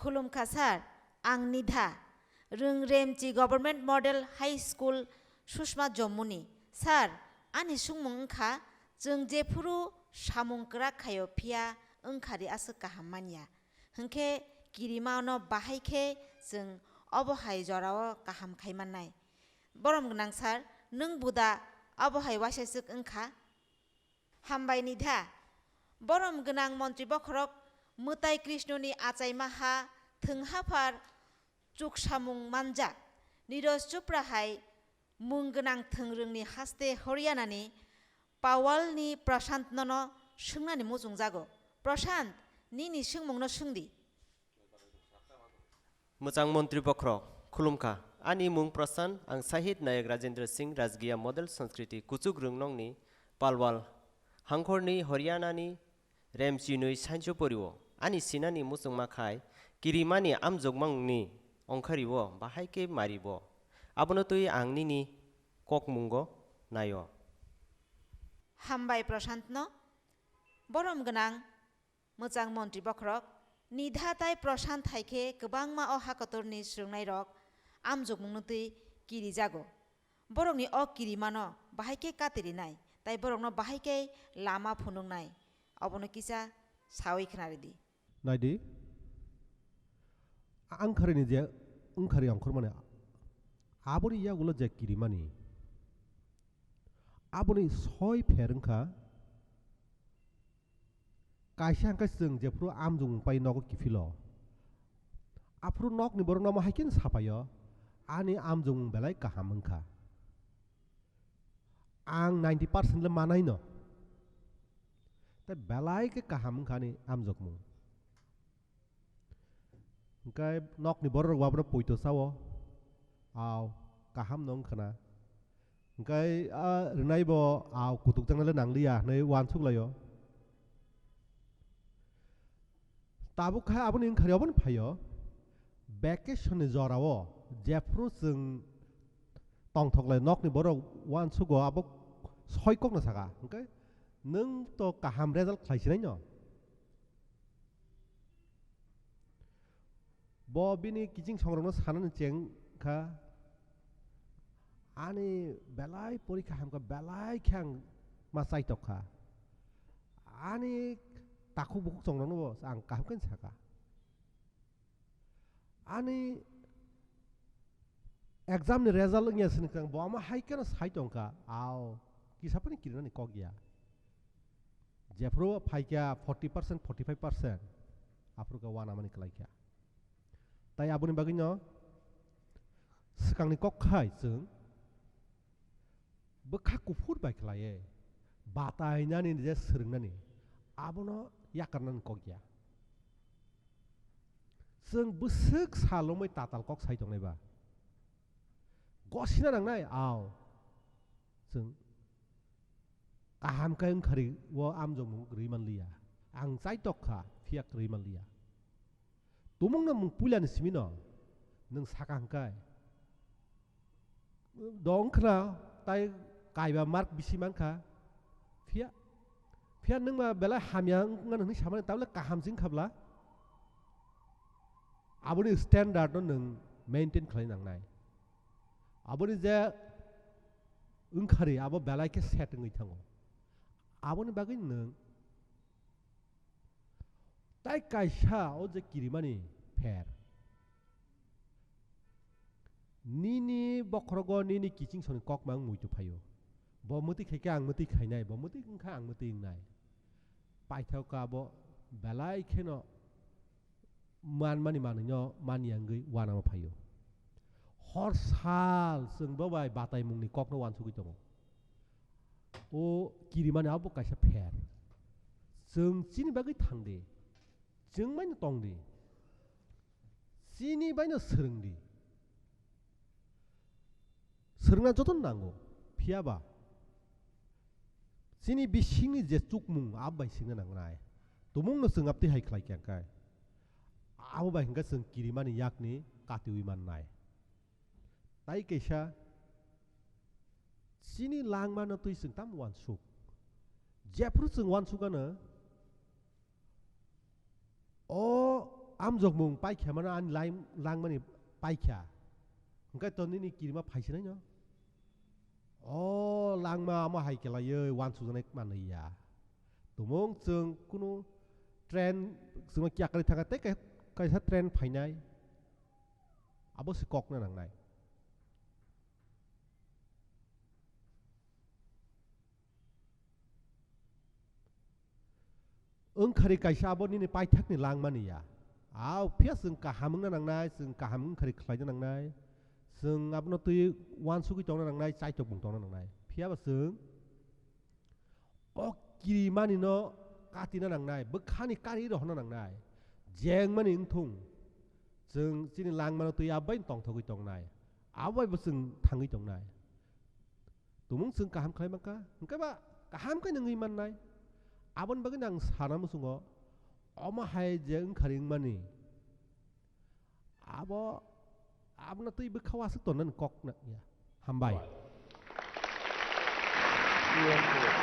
खुलुमखा सार आं निधा रों रेमची government model high school Sushma जम्मुनि सार आंनि सुंमुं ओंखा जों जेफुरु सामुंकरा खायो फिया ओंखारि आसो गाहाम मानिया होंखे गिरिमानो बाहायखे जों अबहाय जराव गाहाम खायमाननाय बरम गोनां सार नों बुदा अबहाय वासायसोक ओंखा हामबाय निधा बरम गोनां मन्त्रि बखरक मोताय कृष्णनि आचाय माहा थोंहाफार चुकसामुं मानजा निरज चुप्राहाय मुं गोनां थोंरोंनि हास्ते हरियानानि पावालनि प्रशान्त ननो सोंनानै मुजुं जागो प्रशान्त निनि सोंमुंनो सोंदि मोजां मन्त्रि बख्र खुलुमखा आंनि मुं प्रशान्त आं साहिद नायक राजेन्द्र सिंह राजगिया मडेल संस्कृति कुचुक रोंनंनि पालवाल हांखरनि हरियानानि रेमचिनुइ साइन्सो परिवो आंनि सिनानि मुसुं माखाय किरिमानि आमजगमांनि अंखारिवो बाहायके मारिवो आबनो तुइ आंनिनि कक मुंगो नायो हामबाय प्रशान्त न बरम गोनां मोजां मन्त्रि बख्रक निधाताय प्रशान्त हायखे गोबां मा अहाकतरनि सोंनाय रक आमजगमुंनो तुइ किरि जागो बरकनि अ किरिमानो बाहायके कातेरिनाय ताई बरकनो बाहायके लामा फुनुंनाय अबनो किसा सावै खोनारिदि नायदि आंखारिनि जे ओंखारि अंखर माने आबोनि यागुलो जे किरिमानि आबोनि सय फेरंखा कायसा हांका जों जेफ्रु आमजुं पाइ नगो किफिलो आफ्रु नगनि बर नमा हायकिन सापायो आनि आमजुं बेलाय काहामंखा आं 90% ले मानाय न ता बेलाय के काहामंखानि आमजगमुं ओंखाय नगनि बर वाबनो पयतो सावो आव काहाम नं खना ओंखाय रनायबो आव कुतुक जांनाले नांलिया नै वानसुगलायो ताबुखा आबोनि ओंखारियावबो फायो भेकेशन जरावो जेफ्रु जों तंथकलाय नगनि बर वानसुगो आबो सयकक न सागा ओंखाय नों तो काहाम रेजाल्ट खायसिनाय न बिनि किचिं संरंनो साननो चें खा आनि बेलाय परीक्षा हामका बेलाय ख्यां मा साइतखा आनि ताखु बुक संरंनो आं काहामकेन साका आनि एग्जाम नि रेजाल्ट nya सिनखां बमा हायकेन साइतंका आव किसापनि किरनानि कगिया जेफ्रो फाइका 40% 45% आफ्रुका वाना मानि खलाइका ताई आबुनि बागिनो सिकांनि कखाय जों बखा कुफुर बायखलाये बातायनानि जे सोरंनानि आबुनो याकारनानि कगिया जों बुसुक सालमै ताताल कक साइतंनायबा गसिना नांनाय आव जों kaham kayong kari wo amjong riman liya ang saitok ka fiak riman liya tumong na mong pulan simino nang sakang kay dong kna tay kaiba mark bisiman ka fia nang ma bela hamyang ngan ni saman tawle kaham sing khabla aboni standard no nang maintain khlai nang nai aboni je ungkhari abo belai ke set ngai thango aboni bagui nang tai kaisa o je kirimani fer nini bokrogo nini kiching soni kok mang muitu phayo bo muti kheka ang muti khainai bo muti kha ang muti nai paithau ka bo belai kheno mani nyo mani angui wana ma phayo hor sal sung bo bai batai mungni kok no wan sugui tongo o kirimani abo kaisa fer जों चिनि बागै थांदे जों माने तंदे चिनि बायनो सोलोंदे सोलोंना जतन नांगौ फियाबा चिनि बिसिंनि जे चुकमुं आब बाय सिंनो नांनाय तुमुंनो जों आपति हाय खलाय क्याकाय आबो बाय हिंगा जों किरिमानि याकनि कातिवि माननाय ताई कैसा चिनि लांमानो तुइ जों ताम वानसुक जेफ्रु जों वानसुकानो o am jok mung pai kha mana an lang mani pai kha hingkai ton ni kiri ma phai sinai no lang ma ma hai kela ye wan su janek man ya tumong chung kunu trend sung kya kali thanga te kai sa trend phai nai abo si kok na nang nai khari kaisa abo ni pai thak ni lang mani ya phia sung ka hamung na nang nai sung ka hamung khari khlai na nang nai sung abno tui wan su ki tong na nang nai chai chok bung tong na nang nai phia ba sung kiri mani no kati na nang nai khani kari ro na nang nai jeng mani thung sung chini lang mano tui abai tong thok ki tong nai abai ba sung thang ki tong nai tumung sung ka ham khlai maka hingkai ba ka ham kai nang man nai abon bagi nang sana musungo oma hai jeng kharing mani abo abna tui be khawa suk ton nan kok na ya hambai